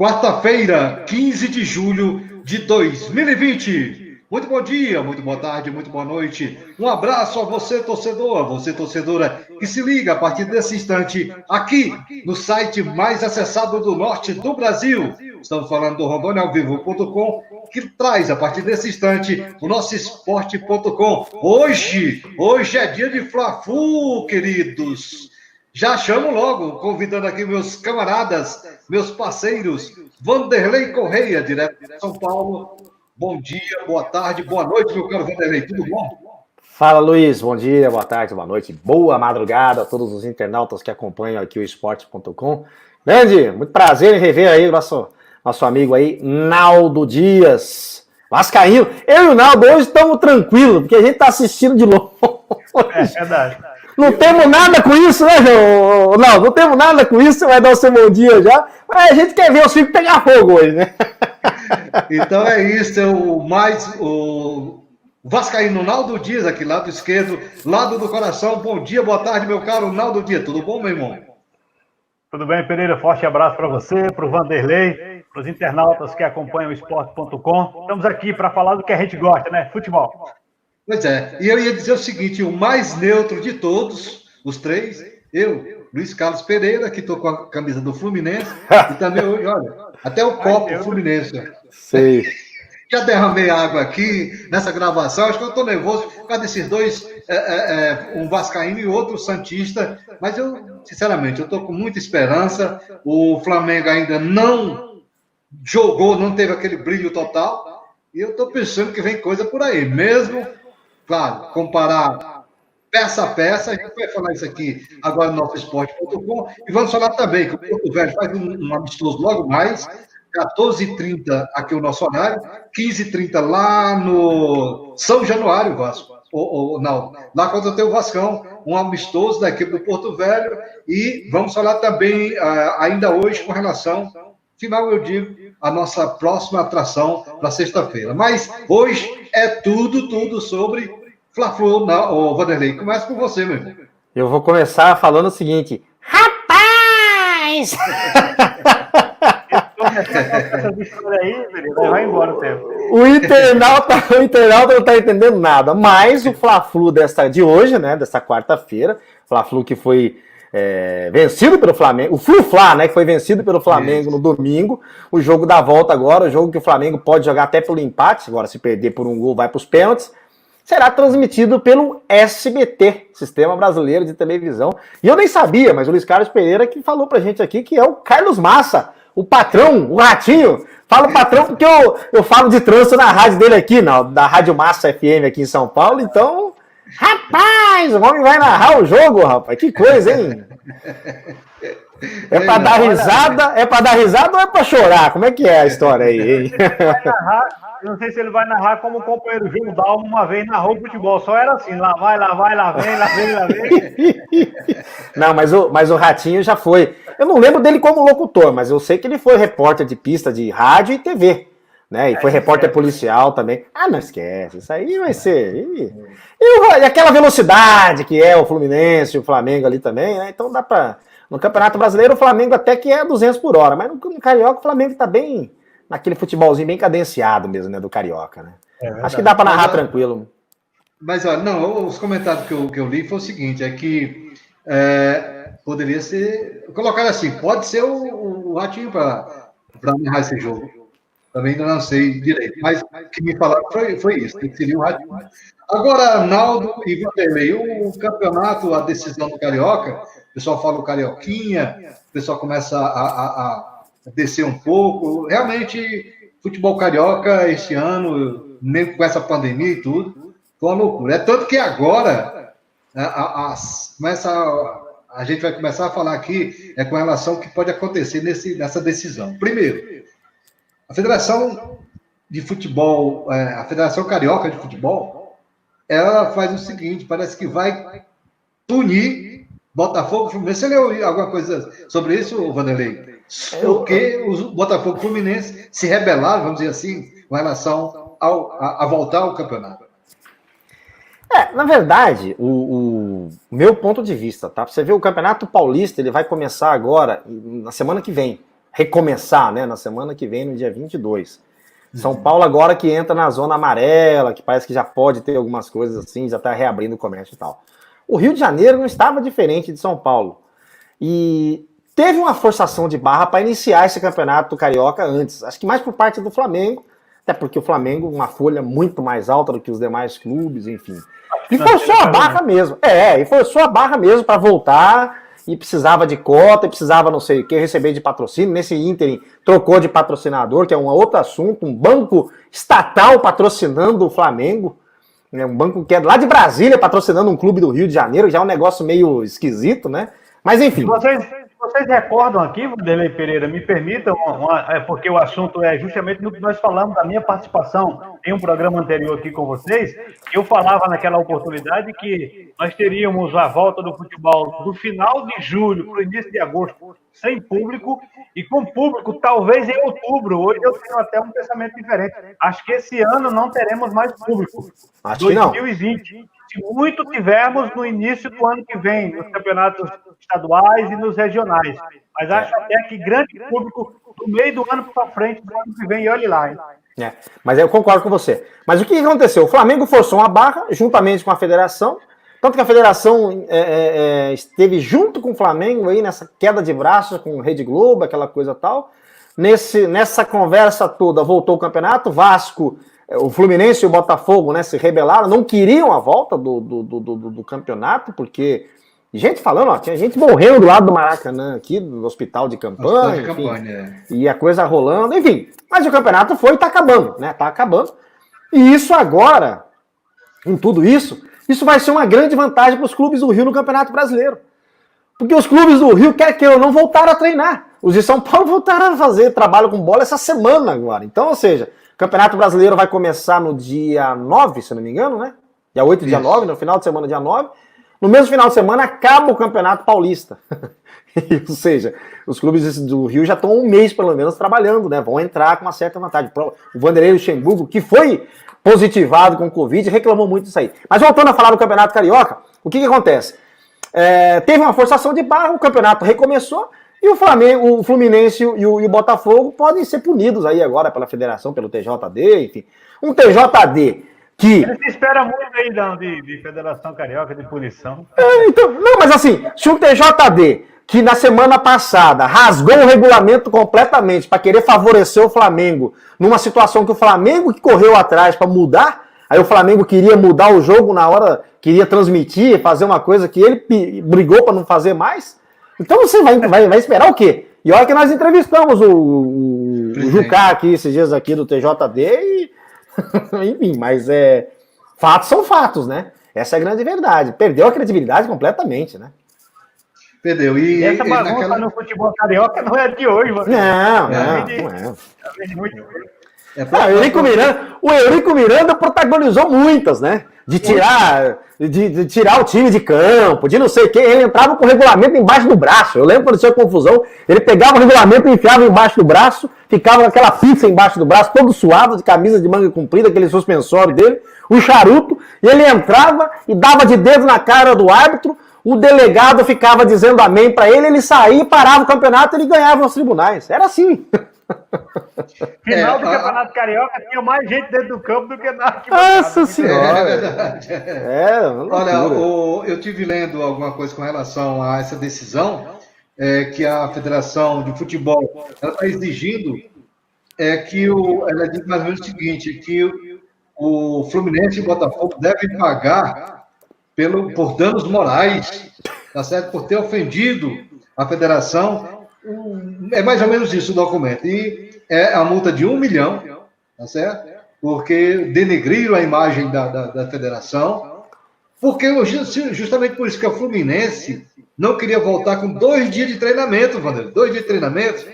Quarta-feira, 15 de julho de 2020. Muito bom dia, muito boa tarde, muito boa noite. Um abraço a você, torcedor, a você, torcedora, que se liga a partir desse instante aqui no site mais acessado do norte do Brasil. Estamos falando do RondôniaAoVivo.com, que traz a partir desse instante o nosso esporte.com. Hoje é dia de Fla-Flu, queridos. Já chamo logo, convidando aqui meus camaradas, meus parceiros, Vanderlei Correia, direto de São Paulo. Bom dia, boa tarde, boa noite, meu caro Vanderlei, tudo bom? Fala, Luiz, bom dia, boa tarde, boa noite, boa madrugada a todos os internautas que acompanham aqui o esporte.com. Grande, muito prazer em rever aí o nosso amigo aí, Naldo Dias, vascaíno. Eu e o Naldo hoje estamos tranquilos, porque a gente está assistindo de longe. É verdade. Não temos nada com isso, né, João? Não, não temos nada com isso, você vai dar o seu bom dia já. Mas a gente quer ver os filhos pegar fogo hoje, né? Então é isso, é o vascaíno Naldo Dias, aqui, lado esquerdo, lado do coração. Bom dia, boa tarde, meu caro Naldo Dias, tudo bom, meu irmão? Tudo bem, Pereira? Forte abraço para você, para o Vanderlei, para os internautas que acompanham o esporte.com. Estamos aqui para falar do que a gente gosta, né? Futebol. Pois é, e eu ia dizer o seguinte, o mais neutro de todos, os três, eu, Luiz Carlos Pereira, que estou com a camisa do Fluminense, e também hoje, olha, até o copo Fluminense. Sei. Já derramei água aqui nessa gravação, acho que eu estou nervoso por causa desses dois, um vascaíno e outro santista, mas eu, sinceramente, eu estou com muita esperança, o Flamengo ainda não jogou, não teve aquele brilho total, e eu estou pensando que vem coisa por aí, mesmo, claro, comparar peça a peça, a gente vai falar isso aqui agora no nosso esporte.com, e vamos falar também que o Porto Velho faz um amistoso logo mais, 14h30 aqui o nosso horário, 15h30 lá no São Januário, Vasco, não, lá quando tem o Vascão, um amistoso da equipe do Porto Velho, e vamos falar também ainda hoje com relação, final eu digo, a nossa próxima atração para sexta-feira. Mas hoje é tudo sobre Fla-Flu, Vanderlei. Começa com você, meu irmão. Eu vou começar falando o seguinte. Rapaz! Vai embora o tempo. O internauta não está entendendo nada, mas o Fla-Flu de hoje, né, dessa quarta-feira, Fla-Flu que foi vencido pelo Flamengo, o Flu-Fla, né, que foi vencido pelo Flamengo no domingo, o jogo da volta agora, o jogo que o Flamengo pode jogar até pelo empate, agora se perder por um gol vai para os pênaltis, será transmitido pelo SBT, Sistema Brasileiro de Televisão. E eu nem sabia, mas o Luiz Carlos Pereira que falou pra gente aqui que é o Carlos Massa, o patrão, o ratinho. Falo patrão porque eu falo de trânsito na rádio dele aqui, da Rádio Massa FM aqui em São Paulo, então, rapaz, o homem vai narrar o jogo, rapaz, que coisa, hein? É pra dar risada ou é pra chorar? Como é que é a história aí, hein? Eu não sei se ele vai narrar como o companheiro Gil Dalma uma vez narrou futebol. Só era assim, lá vai, lá vem. Não, mas o Ratinho já foi. Eu não lembro dele como locutor, mas eu sei que ele foi repórter de pista de rádio e TV. Né? E foi repórter policial também. Ah, não esquece, isso aí vai ser... E aquela velocidade que é o Fluminense, o Flamengo ali também, né? Então dá pra... No Campeonato Brasileiro o Flamengo até que é 200 por hora, mas no Carioca o Flamengo tá bem... naquele futebolzinho bem cadenciado mesmo, né, do Carioca, né? Acho que dá para narrar tranquilo. Mas, olha, não, os comentários que eu li foi o seguinte, é que poderia ser, colocar assim, pode ser o Ratinho para narrar esse jogo. Também ainda não sei direito, mas o que me falaram foi isso, que seria o Ratinho. Agora, Naldo e Vanderlei, o campeonato, a decisão do Carioca, o pessoal fala o Carioquinha, o pessoal começa a descer um pouco. Realmente, futebol carioca esse ano, nem com essa pandemia e tudo, foi uma loucura. É tanto que agora a gente vai começar a falar aqui com relação ao que pode acontecer nessa decisão. Primeiro, a Federação de Futebol, a Federação Carioca de Futebol, ela faz o seguinte, parece que vai punir Botafogo e Fluminense. Você leu alguma coisa sobre isso, Vanderlei? Porque os Botafogo e Fluminense se rebelaram, vamos dizer assim, com relação a voltar ao campeonato. Na verdade, o meu ponto de vista, tá? Pra você ver, o Campeonato Paulista, ele vai começar agora, na semana que vem. recomeçar, né? Na semana que vem, no dia 22. São Paulo agora que entra na zona amarela, que parece que já pode ter algumas coisas assim, já está reabrindo o comércio e tal. O Rio de Janeiro não estava diferente de São Paulo. E teve uma forçação de barra para iniciar esse campeonato carioca antes. Acho que mais por parte do Flamengo, até porque o Flamengo uma folha muito mais alta do que os demais clubes, enfim. E forçou a barra mesmo. E forçou a barra mesmo para voltar, e precisava de cota, e precisava não sei o que, receber de patrocínio. Nesse ínterim, trocou de patrocinador, que é um outro assunto, um banco estatal patrocinando o Flamengo, né, um banco que é lá de Brasília, patrocinando um clube do Rio de Janeiro, já é um negócio meio esquisito, né? Mas enfim. Vocês recordam aqui, Vanderlei Pereira, me permitam, porque o assunto é justamente no que nós falamos da minha participação em um programa anterior aqui com vocês, eu falava naquela oportunidade que nós teríamos a volta do futebol do final de julho para o início de agosto, sem público, e com público talvez em outubro. Hoje eu tenho até um pensamento diferente. Acho que esse ano não teremos mais público. Acho que não. 2020. Se muito tivermos no início do ano que vem, nos campeonatos estaduais e nos regionais. Mas acho até que grande público do meio do ano para frente, do ano que vem, e olhe lá. Hein? Mas eu concordo com você. Mas o que aconteceu? O Flamengo forçou uma barra, juntamente com a federação, tanto que a federação esteve junto com o Flamengo aí nessa queda de braços com Rede Globo, aquela coisa tal. Nessa conversa toda, voltou o campeonato, Vasco... O Fluminense e o Botafogo, né, se rebelaram, não queriam a volta do campeonato, porque gente falando, ó, tinha gente morrendo do lado do Maracanã aqui, do hospital de campanha, e a coisa rolando, enfim. Mas o campeonato foi e tá acabando, né? Tá acabando. E isso agora, com tudo isso, isso vai ser uma grande vantagem para os clubes do Rio no Campeonato Brasileiro. Porque os clubes do Rio, quer que eu não, voltaram a treinar. Os de São Paulo voltaram a fazer trabalho com bola essa semana agora. Então, ou seja, o Campeonato Brasileiro vai começar no dia 9, se não me engano, né? Dia 8 e dia 9, no final de semana, dia 9. No mesmo final de semana, acaba o Campeonato Paulista. Ou seja, os clubes do Rio já estão um mês, pelo menos, trabalhando, né? Vão entrar com uma certa vantagem. O Vanderlei Luxemburgo, que foi positivado com o Covid, reclamou muito disso aí. Mas voltando a falar do Campeonato Carioca, o que acontece? Teve uma forçação de barra, o campeonato recomeçou, e o Flamengo, o Fluminense e o Botafogo podem ser punidos aí agora pela federação, pelo TJD, enfim. Um TJD que... Ele se espera muito aí de Federação Carioca, de punição. Então, não, mas assim, se um TJD que na semana passada rasgou o regulamento completamente para querer favorecer o Flamengo, numa situação que o Flamengo que correu atrás para mudar, aí o Flamengo queria mudar o jogo na hora, queria transmitir, fazer uma coisa que ele brigou para não fazer mais. Então você vai esperar o quê? E olha que nós entrevistamos o Jucá aqui, esses dias aqui do TJD, e... enfim, mas fatos são fatos, né? Essa é a grande verdade. Perdeu a credibilidade completamente, né? Perdeu. E essa bagunça no futebol carioca não é de hoje, mano. Não é. O Eurico Miranda protagonizou muitas, né? De tirar o time de campo, de não sei o quê. Ele entrava com o regulamento embaixo do braço. Eu lembro quando tinha confusão. Ele pegava o regulamento e enfiava embaixo do braço, ficava com aquela pizza embaixo do braço, todo suado, de camisa de manga comprida, aquele suspensório dele, o charuto, e ele entrava e dava de dedo na cara do árbitro. O delegado ficava dizendo amém pra ele, ele saía, parava o campeonato e ele ganhava nos tribunais. Era assim. Final do Campeonato Carioca tinha mais gente dentro do campo do que na arquibancada. Nossa Senhora! É verdade. Olha, eu tive lendo alguma coisa com relação a essa decisão, que a Federação de Futebol está exigindo, que ela diz mais ou menos o seguinte, que o Fluminense e o Botafogo devem pagar por danos morais, tá certo? Por ter ofendido a federação. É mais ou menos isso o documento. E é a multa de 1 milhão, tá certo? Porque denegriram a imagem da federação. Porque justamente por isso que o Fluminense não queria voltar com 2 dias de treinamento, Vanderlei. 2 dias de treinamento.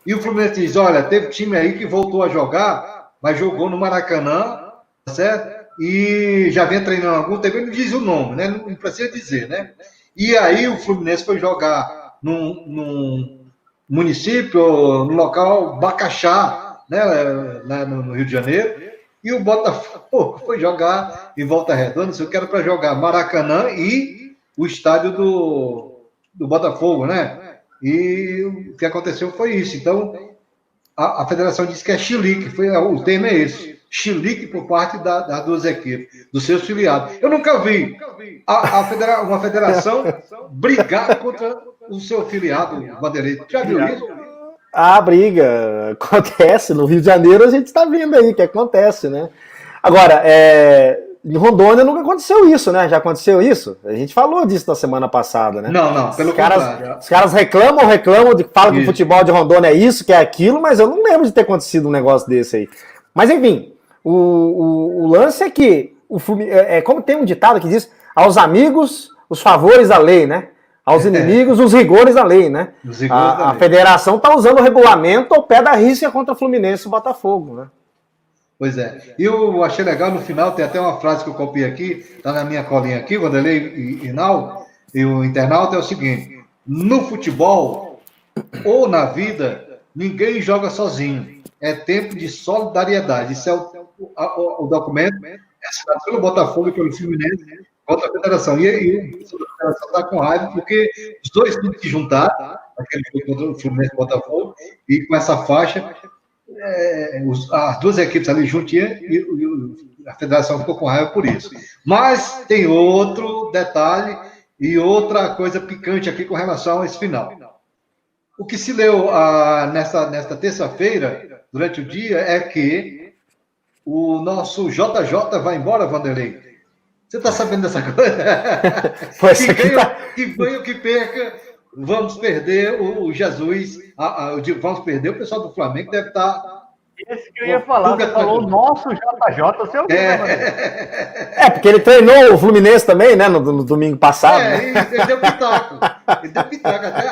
E o Fluminense diz, olha, teve time aí que voltou a jogar, mas jogou no Maracanã, tá certo? E já vem treinando há algum tempo, ele não diz o nome, né? Não precisa dizer, né? E aí o Fluminense foi jogar num município, no local Bacaxá, né, no Rio de Janeiro, e o Botafogo foi jogar em Volta Redonda, eu quero para jogar Maracanã e o estádio do Botafogo, né? e o que aconteceu foi isso. Então, a federação disse que é chilique, o tema é esse, chilique por parte das duas equipes, dos seus filiados. Eu nunca vi uma federação brigar contra o seu filiado, Vanderlei. Já viu isso? A briga acontece no Rio de Janeiro, a gente está vendo aí que acontece, né? Agora, em Rondônia nunca aconteceu isso, né? Já aconteceu isso? A gente falou disso na semana passada, né? Não, pelo contrário. Os caras falam que o futebol de Rondônia é isso, que é aquilo, mas eu não lembro de ter acontecido um negócio desse aí. Mas enfim, o lance é que, como tem um ditado que diz, aos amigos, os favores da lei, né? Aos inimigos, os rigores da lei, né? A federação está usando o regulamento ao pé da risca contra o Fluminense e o Botafogo, né? Pois é. E eu achei legal, no final, tem até uma frase que eu copiei aqui, tá na minha colinha aqui, Vanderlei e Nau, e o internauta é o seguinte: no futebol ou na vida, ninguém joga sozinho. É tempo de solidariedade. Isso é o documento assinado pelo Botafogo e pelo Fluminense contra a federação. E a federação está com raiva porque os dois clubes se juntaram, aquele foi contra o Fluminense e o Botafogo, e com essa faixa, as duas equipes ali juntinhas, e a federação ficou com raiva por isso. Mas tem outro detalhe e outra coisa picante aqui com relação a esse final. O que se leu nesta terça-feira, durante o dia, é que o nosso JJ vai embora, Vanderlei. Você está sabendo dessa coisa? Que ganhe ou que perca, vamos perder o Jesus. Vamos perder o pessoal do Flamengo, deve estar. Esse que eu ia falar, você falou o nosso JJ, você ouviu, né? Porque ele treinou o Fluminense também, né, no domingo passado. Ele deu pitaco.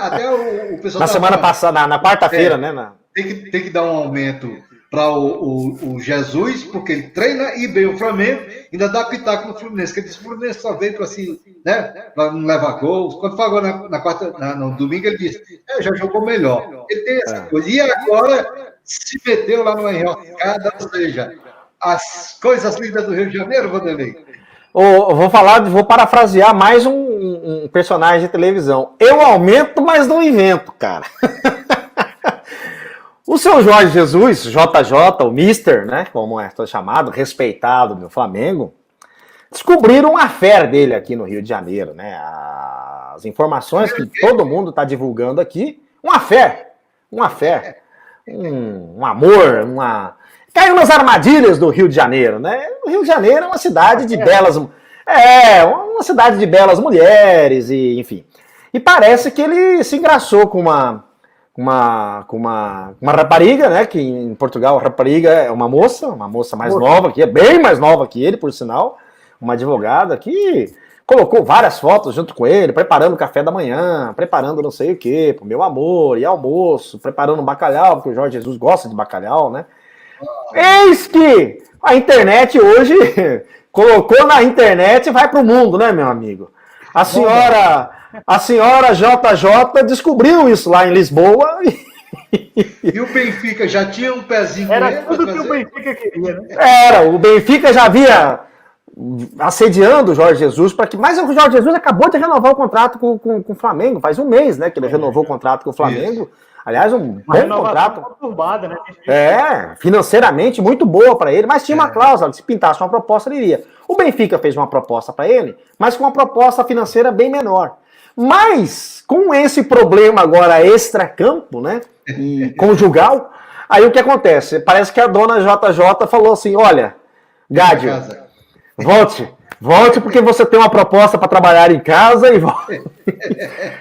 Até o pessoal. Na semana passada, na quarta-feira, né? Tem que dar um aumento para o Jesus, porque ele treina e bem o Flamengo, ainda dá pitaco no Fluminense, que o Fluminense só veio para assim, né, para não levar gols. Quando falou no domingo, ele disse, já jogou melhor. Ele tem essa coisa. E agora se meteu lá no enroscada, ou seja, as coisas lindas do Rio de Janeiro, Vanderlei. Vou parafrasear mais um personagem de televisão. Eu aumento, mas não invento, cara. O seu Jorge Jesus, JJ, o Mister, né, como é chamado, respeitado do Flamengo, descobriram uma fé dele aqui no Rio de Janeiro, né? As informações que todo mundo está divulgando aqui, uma fé, um amor, caiu nas armadilhas do Rio de Janeiro, né? O Rio de Janeiro é uma cidade de uma cidade de belas mulheres e, enfim. E parece que ele se engraçou com uma rapariga, né? Que em Portugal a rapariga é uma moça mais nova, que é bem mais nova que ele, por sinal, uma advogada que colocou várias fotos junto com ele, preparando o café da manhã, preparando não sei o que, pro meu amor, e almoço, preparando um bacalhau, porque o Jorge Jesus gosta de bacalhau, né? Eis que a internet hoje colocou na internet e vai pro mundo, né, meu amigo? A senhora JJ descobriu isso lá em Lisboa. E o Benfica já tinha um pezinho. Era tudo que o Benfica queria, né? O Benfica já havia assediando o Jorge Jesus mas o Jorge Jesus acabou de renovar o contrato com o Flamengo, faz um mês, né, que ele renovou o contrato com o Flamengo. Isso. Aliás, um bom contrato. Conturbada, né? Financeiramente muito boa para ele, mas tinha uma cláusula, se pintasse uma proposta ele iria. O Benfica fez uma proposta para ele, mas com uma proposta financeira bem menor. Mas, com esse problema agora extra-campo, né, e conjugal, aí o que acontece? Parece que a dona JJ falou assim, olha, Gádio, volte porque você tem uma proposta para trabalhar em casa e volte.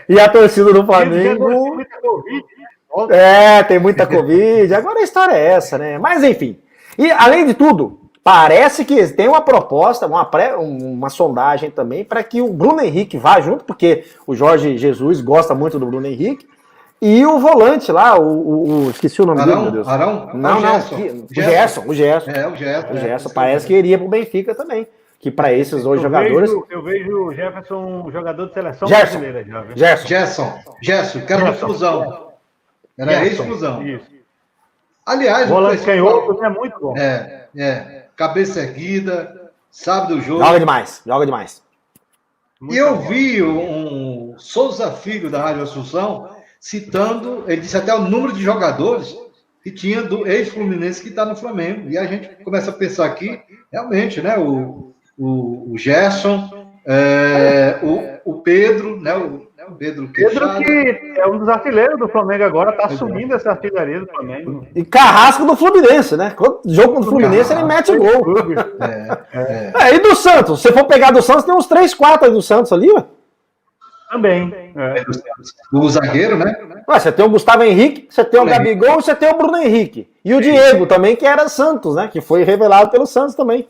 E a torcida do Flamengo... Tem muita Covid, agora a história é essa, né? Mas, enfim, e além de tudo, parece que tem uma proposta, uma sondagem também para que o Bruno Henrique vá junto, porque o Jorge Jesus gosta muito do Bruno Henrique, e o volante lá, esqueci o nome dele, meu Deus. Arão? Não, o Gerson. Parece que iria pro Benfica também, que para esses dois jogadores... Eu vejo o Jefferson um jogador de seleção brasileira. Gerson, quero uma fusão. Era exclusão. Isso. Aliás, o volante canhoto é muito bom. Cabeça erguida, sabe do jogo. Joga demais. E eu vi um Souza Filho da Rádio Assunção citando, ele disse até o número de jogadores que tinha do ex-Fluminense que está no Flamengo. E a gente começa a pensar aqui, realmente, né? O Gerson, o Pedro, né? O Pedro Queixada. Que é um dos artilheiros do Flamengo agora, está subindo essa artilharia do Flamengo. E Carrasco do Fluminense, né? Quando jogo contra o Fluminense, ele mete gol. E do Santos? Se você for pegar do Santos, tem uns 3, 4 aí do Santos ali, ué. Também. O zagueiro, né? Ué, você tem o Gustavo Henrique, você tem o Gabigol e você tem o Bruno Henrique. E o Diego também, que era Santos, né? Que foi revelado pelo Santos também.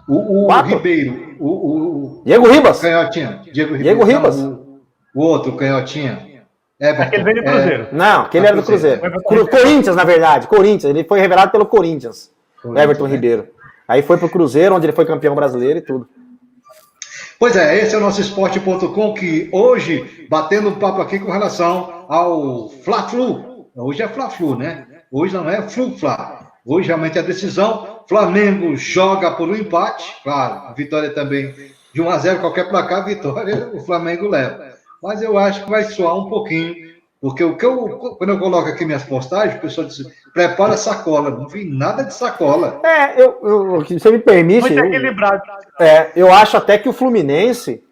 O Ribeiro. Diego Ribas. Canhotinha. Diego Ribas. Não, o outro, Canhotinha. Aquele veio do Cruzeiro. Não, aquele era do Cruzeiro. Corinthians, na verdade. Corinthians. Ele foi revelado pelo Corinthians. Everton Ribeiro. Aí foi pro Cruzeiro, onde ele foi campeão brasileiro e tudo. Pois é, esse é o nosso esporte.com, que hoje, batendo um papo aqui com relação ao Fla-Flu. Hoje é Fla-Flu, né? Hoje não é Flu-Fla. Hoje realmente é a decisão. Flamengo joga por um empate. Claro, a vitória também de 1-0, qualquer placar, vitória, o Flamengo leva. Mas eu acho que vai soar um pouquinho, porque quando eu coloco aqui minhas postagens, o pessoal diz, prepara sacola. Não vi nada de sacola. Se você me permite... Muito equilibrado. Eu acho até que o Fluminense...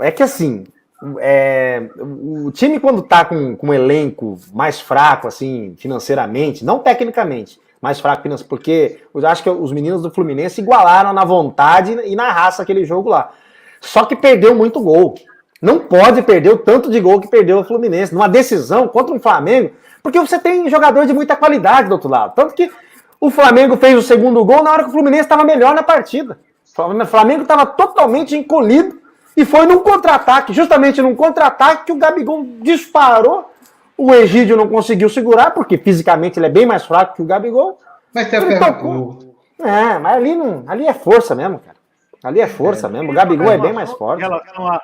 É que assim... o time quando tá com um elenco mais fraco, assim, financeiramente, não tecnicamente, mais fraco financeiramente, porque eu acho que os meninos do Fluminense igualaram na vontade e na raça aquele jogo lá. Só que perdeu muito gol. Não pode perder o tanto de gol que perdeu o Fluminense numa decisão contra um Flamengo, porque você tem jogador de muita qualidade do outro lado. Tanto que o Flamengo fez o segundo gol na hora que o Fluminense estava melhor na partida. O Flamengo estava totalmente encolhido e foi num contra-ataque, justamente num contra-ataque que o Gabigol disparou. O Egídio não conseguiu segurar, porque fisicamente ele é bem mais fraco que o Gabigol. Mas tem a perna curta. Mas ali é força mesmo, cara. Ali é força mesmo. O Gabigol é bem mais forte. Em relação a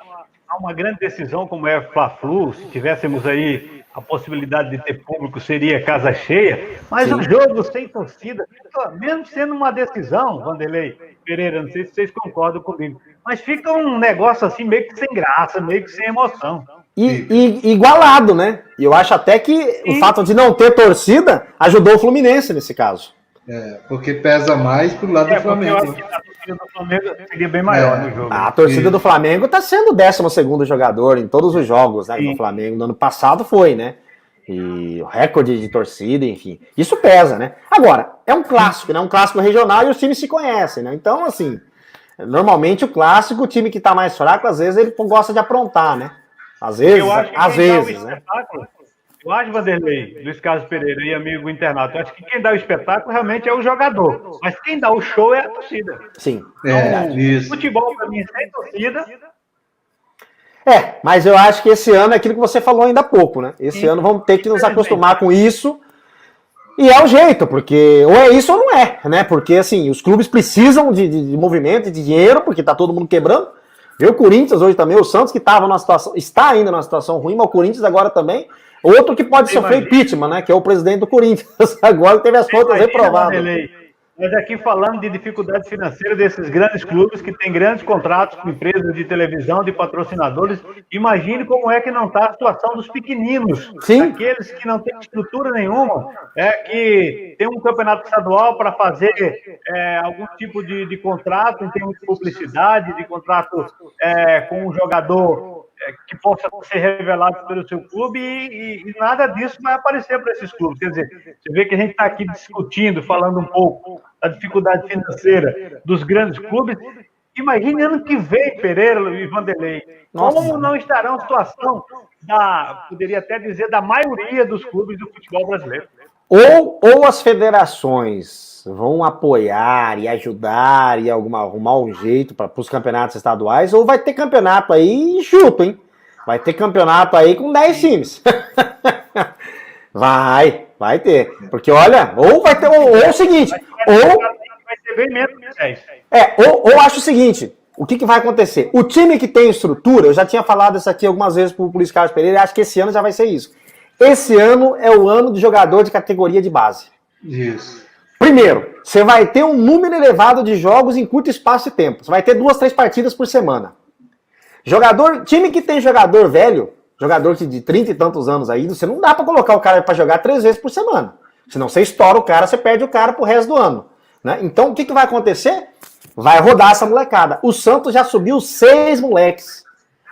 uma grande decisão como é o Fla-Flu, se tivéssemos aí a possibilidade de ter público, seria casa cheia, mas o jogo sem torcida, mesmo sendo uma decisão, Vanderlei Pereira, não sei se vocês concordam comigo, mas fica um negócio assim meio que sem graça, meio que sem emoção. E igualado, né? E eu acho até que o fato de não ter torcida ajudou o Fluminense nesse caso. Porque pesa mais pro lado do Flamengo. Eu acho que a torcida do Flamengo seria bem maior no jogo. A torcida do Flamengo está sendo o 12º jogador em todos os jogos, né? Do Flamengo no ano passado foi, né? E o recorde de torcida, enfim. Isso pesa, né? Agora, é um clássico, né? Um clássico regional e os times se conhecem, né? Então, assim, normalmente o clássico, o time que está mais fraco, às vezes ele gosta de aprontar, né? Às vezes, né? Eu acho, Vanderlei, Luiz Carlos Pereira e amigo internato, eu acho que quem dá o espetáculo realmente é o jogador, mas quem dá o show é a torcida. Sim, isso. Futebol, para mim, sem torcida. Mas eu acho que esse ano é aquilo que você falou ainda há pouco, né? Esse ano vamos ter que nos acostumar com isso. E é o jeito, porque ou é isso ou não é, né? Porque, assim, os clubes precisam de movimento, de dinheiro, porque tá todo mundo quebrando. Viu o Corinthians hoje também, o Santos que está ainda numa situação ruim, mas o Corinthians agora também. Outro que pode sofrer impeachment, né? Que é o presidente do Corinthians. Agora teve as contas reprovadas. Mas aqui falando de dificuldade financeira desses grandes clubes que têm grandes contratos com empresas de televisão, de patrocinadores, imagine como é que não está a situação dos pequeninos. Sim. Aqueles que não têm estrutura nenhuma, que tem um campeonato estadual para fazer algum tipo de contrato em termos de publicidade, de contrato com um jogador que possa ser revelado pelo seu clube e nada disso vai aparecer para esses clubes. Quer dizer, você vê que a gente está aqui discutindo, falando um pouco da dificuldade financeira dos grandes clubes. Imagine ano que vem, Pereira e Vanderlei, como não estarão a situação poderia até dizer, da maioria dos clubes do futebol brasileiro. Ou as federações vão apoiar e ajudar e arrumar um jeito para os campeonatos estaduais, ou vai ter campeonato aí chuto, hein? Vai ter campeonato aí com 10 times. Vai ter. Porque, olha, ou vai ter, ou é o seguinte, vai ter bem menos que 10. Ou acho o seguinte, o que vai acontecer? O time que tem estrutura, eu já tinha falado isso aqui algumas vezes pro Luiz Carlos Pereira, e acho que esse ano já vai ser isso. Esse ano é o ano de jogador de categoria de base. Isso. Primeiro, você vai ter um número elevado de jogos em curto espaço de tempo. Você vai ter 2, 3 partidas por semana. Time que tem jogador velho, Jogador de 30 e tantos anos aí, você não dá para colocar o cara para jogar 3 vezes por semana. Senão você estoura o cara, você perde o cara pro resto do ano. Né? Então, o que vai acontecer? Vai rodar essa molecada. O Santos já subiu 6 moleques.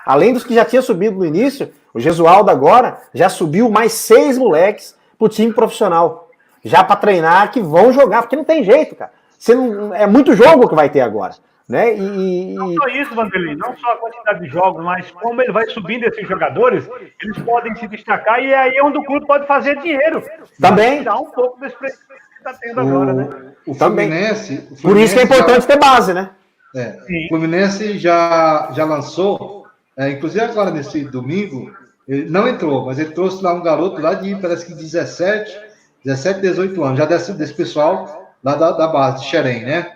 Além dos que já tinha subido no início, o Gesualdo agora já subiu mais 6 moleques pro time profissional. Já para treinar, que vão jogar, porque não tem jeito, cara. É muito jogo que vai ter agora. Né? Não só isso, Vanderlei, não só a quantidade de jogos, mas como ele vai subindo esses jogadores, eles podem se destacar e aí é onde o clube pode fazer dinheiro. Também. Tirar um pouco desse preço que está tendo agora, né? O Fluminense, por isso que é importante ter base, né? O Fluminense já lançou, inclusive agora nesse domingo, ele não entrou, mas ele trouxe lá um garoto lá de, parece que 17, 18 anos, já desse pessoal lá da base, de Xerém, né?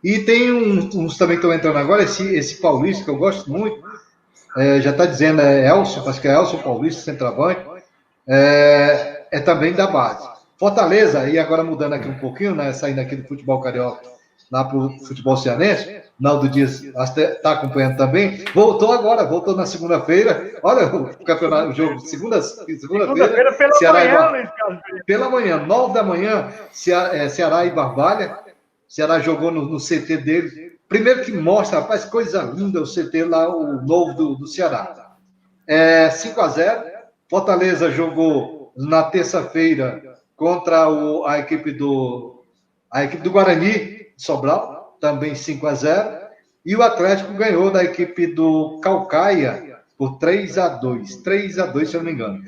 E tem uns também que estão entrando agora, esse Paulista, que eu gosto muito, já está dizendo, Elson, acho que é Elson Paulista, centroavante, é também da base. Fortaleza, e agora mudando aqui um pouquinho, né, saindo aqui do futebol carioca, lá para o futebol cearense, Naldo Dias está acompanhando também, voltou na segunda-feira, olha o campeonato, o jogo, segunda-feira pela manhã, pela manhã, 9 da manhã, Ceará e Barbalha. Ceará jogou no CT dele. Primeiro que mostra, rapaz, coisa linda o CT lá, o novo do Ceará. 5-0. Fortaleza jogou na terça-feira contra a equipe do Guarani, Sobral, também 5-0. E o Atlético ganhou da equipe do Caucaia por 3-2. 3-2, se eu não me engano.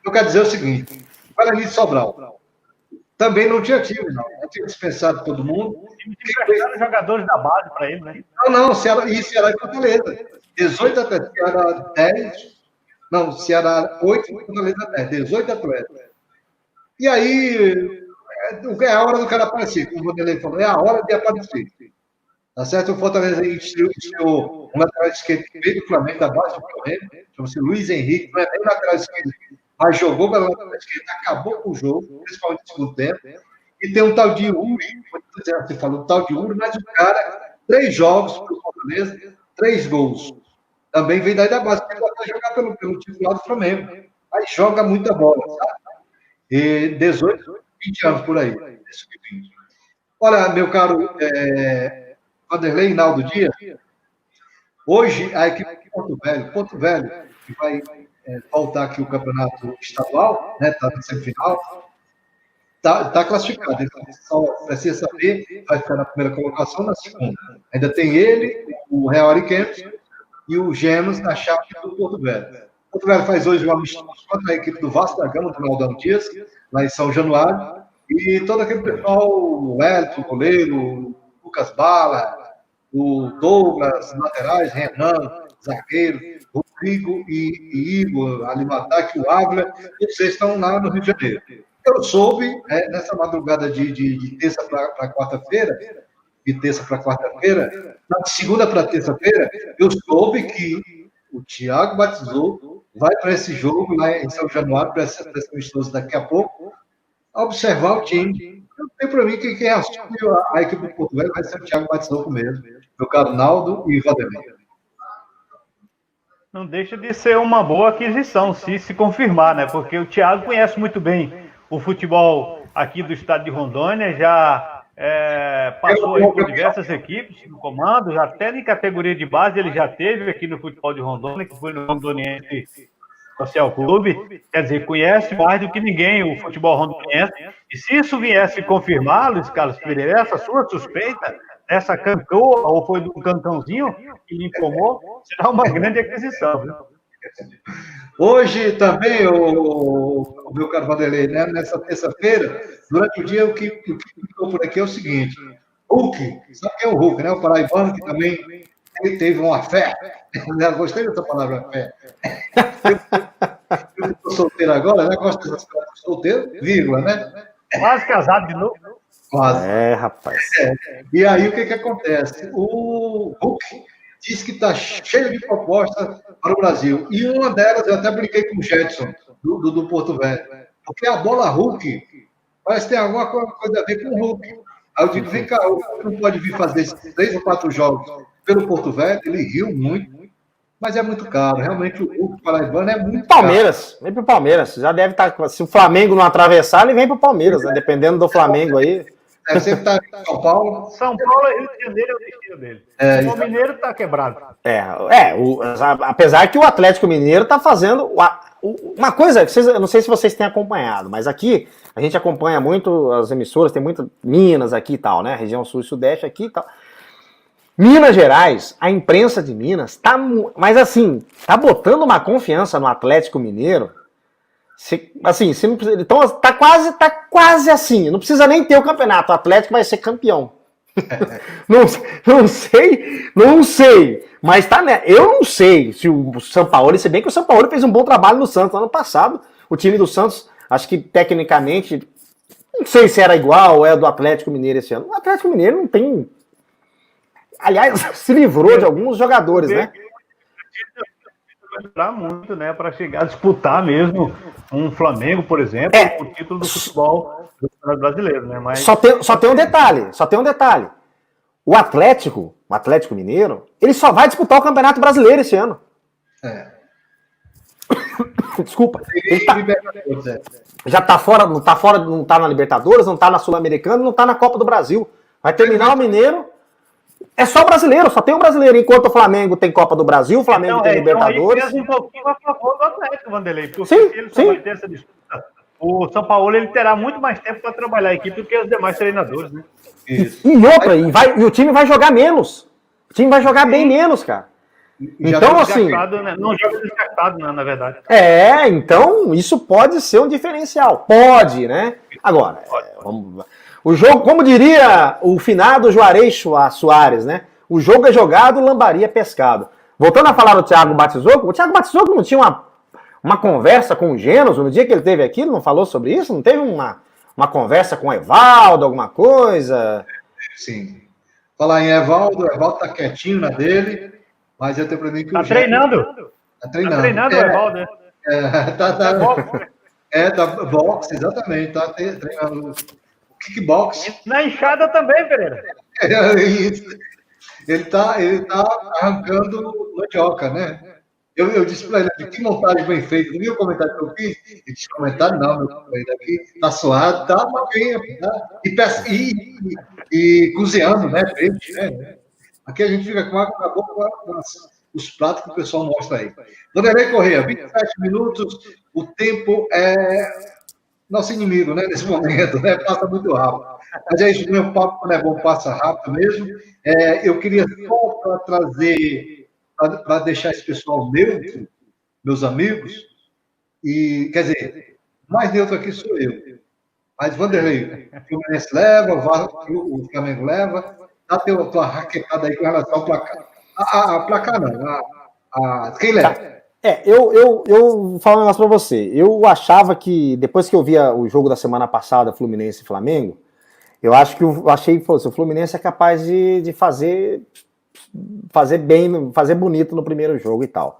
Eu quero dizer o seguinte: Guarani e Sobral também não tinha time, não. Eu tinha dispensado todo mundo. Emprestaram jogadores da base para ele, né? Não, Ceará e Fortaleza. 18 atletas, Ceará 10. Não, Ceará 8, Fortaleza 10. 18 atletas. E aí, é a hora do cara aparecer, como o Vanderlei falou, é a hora de aparecer. Tá certo? O Fortaleza estreou um lateral esquerdo que veio do Flamengo, da base do Flamengo, chama-se Luiz Henrique, não é nem lateral esquerdo, mas jogou pela lateral esquerda, acabou com o jogo, principalmente no segundo tempo. E tem um tal de Uri, você falou, um tal de Uri, mas o cara, 3 jogos para o Fortaleza, 3 gols. Também vem daí da base, porque ele vai jogar pelo titular do Flamengo. Aí joga muita bola, sabe? E 18, 20 anos por aí. Olha, meu caro Vanderlei e Naldo Dias, hoje a equipe de Porto Velho, que vai voltar aqui o campeonato estadual, né? Está na semifinal. Está classificado, ele só precisa saber, vai ficar na primeira colocação, na segunda. Ainda tem ele, o Real Ariquemes e o Gêmeos na chave do Porto Velho. O Porto Velho faz hoje uma amistoso contra a equipe do Vasco da Gama, do Naldão Dias, lá em São Januário, e todo aquele pessoal, o Wellington, o goleiro, o Lucas Bala, o Douglas, laterais, Renan, zagueiro, Rodrigo e Igor, ali no ataque, o Ávila, todos eles estão lá no Rio de Janeiro. Eu soube, nessa madrugada de terça para quarta-feira, de segunda para terça-feira, eu soube que o Thiago batizou, vai para esse jogo lá em São Januário, para essa amistosa daqui a pouco, observar o time. Eu tenho para mim que quem assume a equipe do Porto Velho vai ser o Thiago batizou mesmo, meu caro Naldo e Vanderlei. Não deixa de ser uma boa aquisição, se confirmar, né? Porque o Thiago conhece muito bem o futebol aqui do estado de Rondônia, já passou aí por diversas equipes no comando, já até em categoria de base ele já teve aqui no futebol de Rondônia, que foi no Rondoniense Social Clube, quer dizer, conhece mais do que ninguém o futebol rondoniense, e se isso viesse confirmar, Luiz Carlos Pereira, essa sua suspeita, essa cantou, ou foi do cantãozinho que lhe informou, será uma grande aquisição, viu? Hoje também, o meu caro Vanderlei, né, nessa terça-feira, durante o dia, o que ficou por aqui é o seguinte: Hulk, sabe quem é o Hulk, né? O paraibano que também ele teve uma fé. Eu gostei dessa palavra, fé. Eu estou solteiro agora, né? Gosto dessas palavras, solteiro, vírgula, né? Quase casado de novo. Quase. Rapaz. E aí, o que acontece? O Hulk diz que está cheio de propostas para o Brasil. E uma delas, eu até brinquei com o Jetson, do Porto Velho. Porque a bola Hulk parece que tem alguma coisa a ver com o Hulk. Aí eu digo, vem cá, o Hulk não pode vir fazer esses 3 ou 4 jogos pelo Porto Velho. Ele riu muito. Mas é muito caro. Realmente, o paraibano é muito Palmeiras, vem pro Palmeiras. Já deve estar. Se o Flamengo não atravessar, ele vem pro Palmeiras, né? Dependendo do Flamengo aí. Sempre estar em São Paulo. São Paulo e Rio de Janeiro é o destino dele. O Mineiro tá quebrado. Apesar que o Atlético Mineiro tá fazendo uma coisa, eu não sei se vocês têm acompanhado, mas aqui a gente acompanha muito as emissoras, tem muitas Minas aqui e tal, né? Região Sul e Sudeste aqui e tal. Minas Gerais, a imprensa de Minas tá, mas assim, tá botando uma confiança no Atlético Mineiro. Se não precisa, então tá quase assim, não precisa nem ter o campeonato, o Atlético vai ser campeão. não sei, mas tá, né? Eu não sei se o São Paulo, se bem que o São Paulo fez um bom trabalho no Santos ano passado, o time do Santos, acho que tecnicamente, não sei se era igual ou é do Atlético Mineiro esse ano. O Atlético Mineiro não tem. Aliás, se livrou de alguns jogadores, né? Vai durar muito, né? Para chegar a disputar mesmo um Flamengo, por exemplo, o título do futebol brasileiro, né? Mas só tem um detalhe. O Atlético Mineiro, ele só vai disputar o Campeonato Brasileiro esse ano. Desculpa. Ele já tá fora, não tá na Libertadores, não tá na Sul-Americana, não tá na Copa do Brasil. Vai terminar o Mineiro. É só brasileiro, só tem um brasileiro. Enquanto o Flamengo tem Copa do Brasil, o Flamengo tem Libertadores. Então aí pesa um pouquinho a favor do Atlético, Vanderlei. Porque se ele só vai ter essa disputa, o São Paulo ele terá muito mais tempo para trabalhar a equipe do que os demais treinadores, né? Isso. E o time vai jogar menos. O time vai jogar bem menos, cara. Então, assim. Não joga descartado, na verdade. Então isso pode ser um diferencial. Pode, né? Agora, vamos. O jogo, como diria o finado Juarez Soares, né? O jogo é jogado, lambaria é pescado. Voltando a falar do Thiago Batizzoco, o Thiago Batizzoco não tinha uma conversa com o Genoso no dia que ele teve aqui, ele não falou sobre isso? Não teve uma conversa com o Evaldo, alguma coisa? Sim. Falar em Evaldo tá quietinho na dele, mas eu tenho para mim que tá treinando. Tá treinando. Tá treinando o Evaldo, né? Tá boxe, exatamente, tá treinando kickbox. Na enxada também, Pereira. Ele tá arrancando mandioca, né? Eu disse para ele, que montagem bem feita. Viu o comentário que eu fiz? Ele disse, comentário não, meu companheiro aqui tá suado, tá maquinha, e cozinhando, né? Peixe, né? Aqui a gente fica com a boca com os pratos que o pessoal mostra aí. Vanderlei Corrêa, 27 minutos, o tempo é nosso inimigo, né, nesse momento, né? Passa muito rápido. Mas é isso, meu papo, quando é bom, passa rápido mesmo. Eu queria só para trazer, para deixar esse pessoal neutro, meus amigos, e, quer dizer, mais neutro aqui sou eu. Mas, Vanderlei, o Fluminense leva, o Flamengo leva, dá tua raquetada aí com relação ao placar. A placar não, quem leva? Eu vou falar um negócio pra você. Eu achava que, depois que eu via o jogo da semana passada, Fluminense e Flamengo, eu achei que o Fluminense é capaz de fazer bem, fazer bonito no primeiro jogo e tal.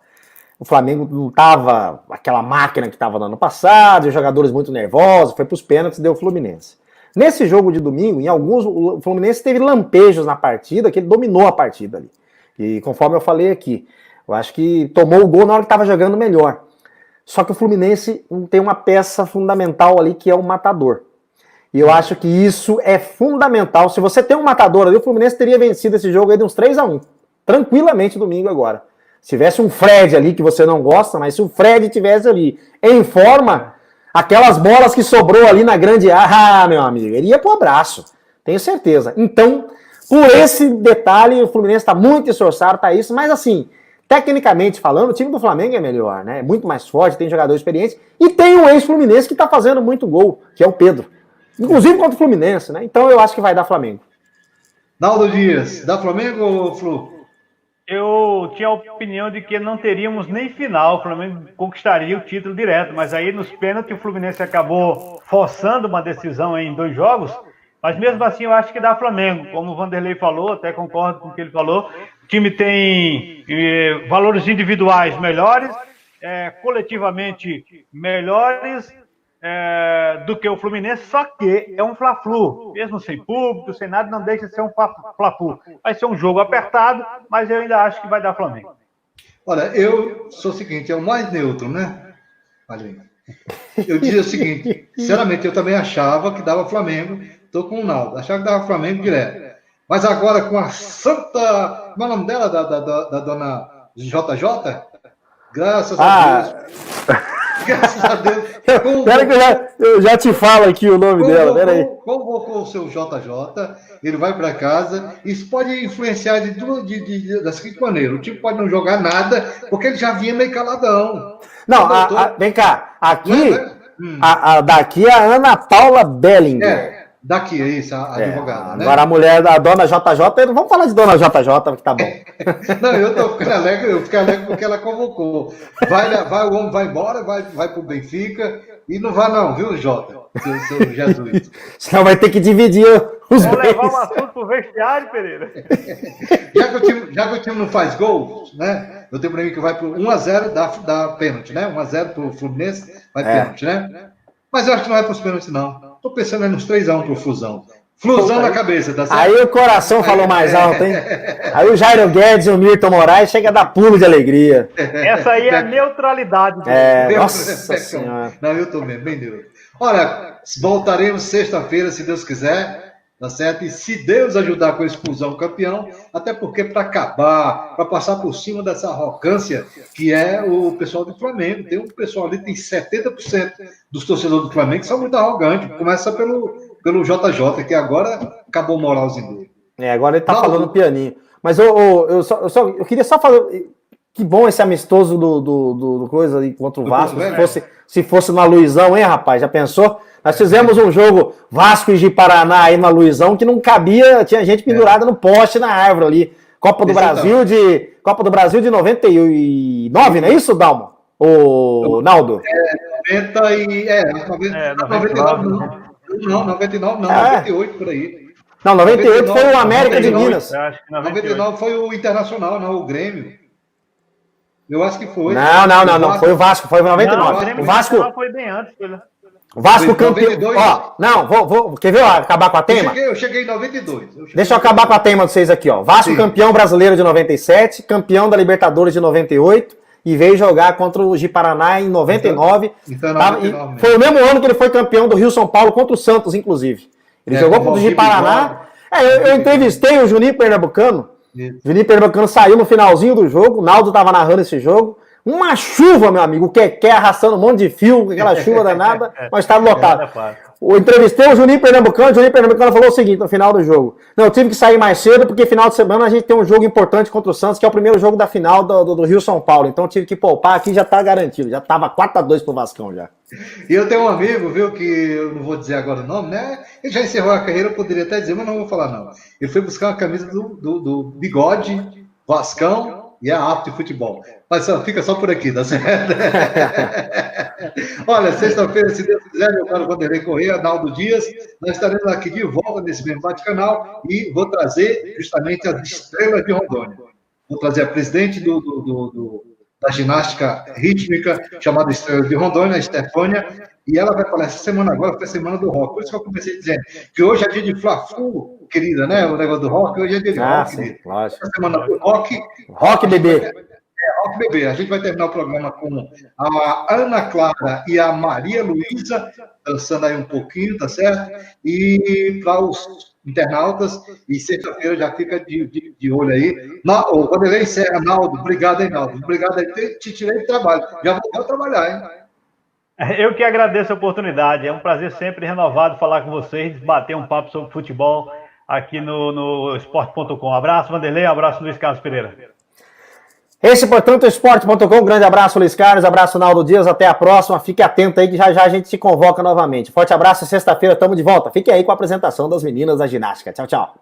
O Flamengo não tava aquela máquina que tava no ano passado, os jogadores muito nervosos, foi pros pênaltis e deu o Fluminense. Nesse jogo de domingo, o Fluminense teve lampejos na partida, que ele dominou a partida ali. E conforme eu falei aqui, eu acho que tomou o gol na hora que estava jogando melhor. Só que o Fluminense não tem uma peça fundamental ali, que é o matador. E eu acho que isso é fundamental. Se você tem um matador ali, o Fluminense teria vencido esse jogo aí de uns 3-1. Tranquilamente domingo agora. Se tivesse um Fred ali, que você não gosta, mas se o Fred tivesse ali em forma, aquelas bolas que sobrou ali na grande área, meu amigo, ele ia pro abraço. Tenho certeza. Então, por esse detalhe, o Fluminense está muito esforçado, tá isso, mas assim, tecnicamente falando, o time do Flamengo é melhor, né? É muito mais forte, tem jogador experiente e tem um ex-Fluminense que tá fazendo muito gol, que é o Pedro. Inclusive contra o Fluminense, né? Então eu acho que vai dar Flamengo. Naldo Dias, dá Flamengo ou Flu? Eu tinha a opinião de que não teríamos nem final, o Flamengo conquistaria o título direto, mas aí nos pênaltis o Fluminense acabou forçando uma decisão em 2 jogos, mas mesmo assim eu acho que dá Flamengo, como o Vanderlei falou, até concordo com o que ele falou, o time tem valores individuais melhores, coletivamente melhores do que o Fluminense, só que é um Fla-Flu, mesmo sem público, sem nada, não deixa de ser um Fla-Flu. Vai ser um jogo apertado, mas eu ainda acho que vai dar Flamengo. Olha, eu sou o seguinte, é o mais neutro, né? Olha, eu dizia o seguinte, sinceramente, eu também achava que dava Flamengo, tô com o Naldo, achava que dava Flamengo direto. Mas agora com a santa... Como é o nome dela, da dona JJ? Graças a Deus. Graças a Deus. Pera que eu já te falo aqui o nome dela, peraí. Convocou o seu JJ, ele vai para casa, isso pode influenciar da seguinte maneira, o time pode não jogar nada, porque ele já vinha meio caladão. Não, vem cá, aqui, daqui é a Ana Paula Bellinger. Daqui é isso, a advogada. Né? Agora a mulher da dona JJ, vamos falar de dona JJ, que tá bom. Não, eu fiquei alegre porque ela convocou. O homem vai embora, vai pro Benfica, e não vai não, viu, Jota? Seu Jesus. Senão vai ter que dividir os bens. Vou levar um assunto pro vestiário, Pereira. Já que o time não faz gol, né? Eu tenho pra mim que vai pro 1-0 da pênalti, né? 1-0 pro Fluminense, vai pênalti, né? Mas eu acho que não vai pros pênaltis, não. Tô pensando nos 3-1 pro Flusão. Flusão na cabeça, tá certo? Aí o coração falou mais alto, hein? Aí o Jairo Guedes e o Milton Moraes chega a dar pulo de alegria. Essa aí é a neutralidade. Nossa Senhora. Não, eu tô mesmo, bem neutro. Olha, voltaremos sexta-feira, se Deus quiser, tá certo? E se Deus ajudar com esse Flusão campeão, até porque para acabar, para passar por cima dessa arrogância que é o pessoal do Flamengo. Tem um pessoal ali, tem 70% dos torcedores do Flamengo que são muito arrogantes. Começa pelo JJ, que agora acabou o moralzinho dele. Agora ele tá falando pianinho. Mas eu queria só falar. Que bom esse amistoso do coisa ali contra o Vasco. Se fosse na Luizão, hein, rapaz? Já pensou? Nós fizemos um jogo Vasco e Ji-Paraná aí na Luizão que não cabia, tinha gente pendurada no poste, na árvore ali. Copa do Brasil de 99, não é isso, Dalmo? O Naldo? 99 não. 98 por aí. Não, 98 foi o América de Minas. 99 foi o Internacional, não, o Grêmio. Eu acho que foi. Não. Foi o Vasco, foi 99. O Vasco foi bem antes. O Vasco campeão. Ó, não, quer ver acabar com a tema? Eu cheguei em 92. Deixa eu acabar com a tema de vocês aqui, ó. Vasco campeão brasileiro de 97, campeão da Libertadores de 98 e veio jogar contra o Ji-Paraná em 99. Então, foi o mesmo ano que ele foi campeão do Rio-São Paulo contra o Santos, inclusive. Ele jogou contra o Ji-Paraná. Eu entrevistei o Juninho Pernambucano. Juninho Pernambucano saiu no finalzinho do jogo, o Naldo estava narrando esse jogo. Uma chuva, meu amigo, o Keké arrastando um monte de fio, aquela chuva danada, mas estava lotado. Eu entrevistei o Juninho Pernambucano falou o seguinte no final do jogo: não, eu tive que sair mais cedo porque final de semana a gente tem um jogo importante contra o Santos, que é o primeiro jogo da final do Rio-São Paulo, então eu tive que poupar, aqui já tá garantido, já tava 4-2 pro Vascão já. E eu tenho um amigo, viu, que eu não vou dizer agora o nome, né? Ele já encerrou a carreira, eu poderia até dizer, mas não vou falar não. Ele foi buscar uma camisa do Bigode, Vascão, e é apto de futebol. Mas fica só por aqui, tá certo? Olha, sexta-feira, se Deus quiser, meu caro Vanderlei Corrêa, Naldo Dias, nós estaremos aqui de volta nesse mesmo bate-canal e vou trazer justamente as estrelas de Rondônia. Vou trazer a presidente da ginástica rítmica, chamada Estrela de Rondônia, a Estefânia, e ela vai falar essa semana agora, foi a semana do rock. Por isso que eu comecei dizendo que hoje é dia de Fla-Flu, querida, né? O negócio do rock, hoje é dia de rock, sim, querida. lógico. Essa semana do rock. Rock, bebê. Rock, bebê. A gente vai terminar o programa com a Ana Clara e a Maria Luísa, dançando aí um pouquinho, tá certo? E para os internautas, e sexta-feira já fica de olho aí. O Vanderlei Serra, Naldo, obrigado, hein, Naldo? Obrigado aí, te tirei do trabalho. Já voltou a trabalhar, hein? Eu que agradeço a oportunidade. É um prazer sempre renovado falar com vocês, bater um papo sobre futebol aqui no Esporte.com. Abraço, Vanderlei. Abraço, Luiz Carlos Pereira. Esse, portanto, é o Esporte.com. Um grande abraço, Luiz Carlos. Abraço, Naldo Dias. Até a próxima. Fique atento aí que já a gente se convoca novamente. Forte abraço. Sexta-feira estamos de volta. Fique aí com a apresentação das meninas da ginástica. Tchau, tchau.